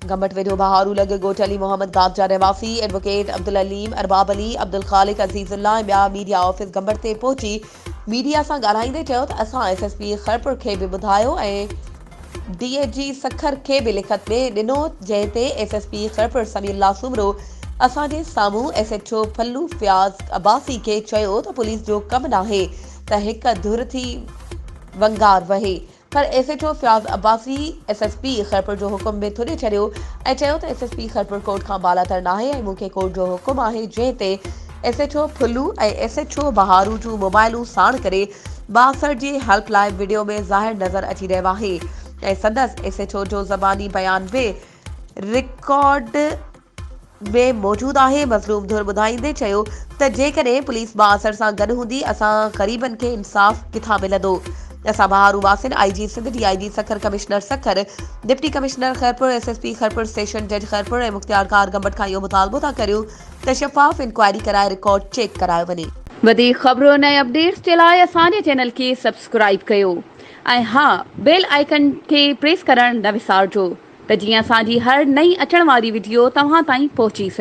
गंबट वेझो बहारू लॻ ॻोठ अली मोहम्मद गागजा रहवासी एडवोकेट अब्दुल अलीम अरबाब अली अब्दुल खालिक अज़ीज़ुल्ला ऐं ॿिया मीडिया ऑफिस गंबट ते पहुची मीडिया सां ॻाल्हाईंदे चयो त असां SSP खरपुर खे बि ॿुधायो ऐं DAG सखर के भी लिखत में ॾिनो, जंहिं ते SSP खरपुर समीउल्लाह सुमरो असांजे साम्हूं SHO फल्लू फयाज़ अब्बासी खे चयो त पुलिस जो कमु नाहे त हिक धुर थी वंगार वहे, पर SHO फयाज़ अब्बासी SSP खरपुर जो हुकुम में थुॾे छॾियो ऐं चयो त SSP खरपुर कोर्ट खां बालातर नाहे ऐं मूंखे कोर्ट जो हुकुम आहे, जंहिं ते SHO फुल्लू ऐं SHO बहारू जूं मोबाइलूं साण करे 62 जी हेल्पलाइन वीडियो में ज़ाहिर नज़र अची रहियो आहे ऐं संदसि SHO जो ज़बानी बयान बि रिकॉर्ड में मौजूदु आहे। मज़लूम धुर ॿुधाईंदे चयो त जेकॾहिं पुलिस बाअसर सां गॾु हूंदी असां ग़रीबनि खे इंसाफ़ किथां मिलंदो। असां बहारू वासिन IG Sindh DIG Sukkur commissioner Sukkur deputy commissioner Khairpur SSP Khairpur station जज खैरपुर ऐं मुख्तियार गंबट खां इहो मुतालबो था करियूं त शफ़ाफ़ इंक्वायरी कराए रिकॉर्ड चेक करायो वञे। वधीक ख़बरुनि ऐं अपडेट्स जे लाइ असांजे चैनल खे सब्सक्राइब कयो ऐं हा बेल आइकन खे प्रेस करणु न विसारिजो त जीअं असांजी हर नई अचण वारी वीडियो तव्हां ताईं पहुची सघे।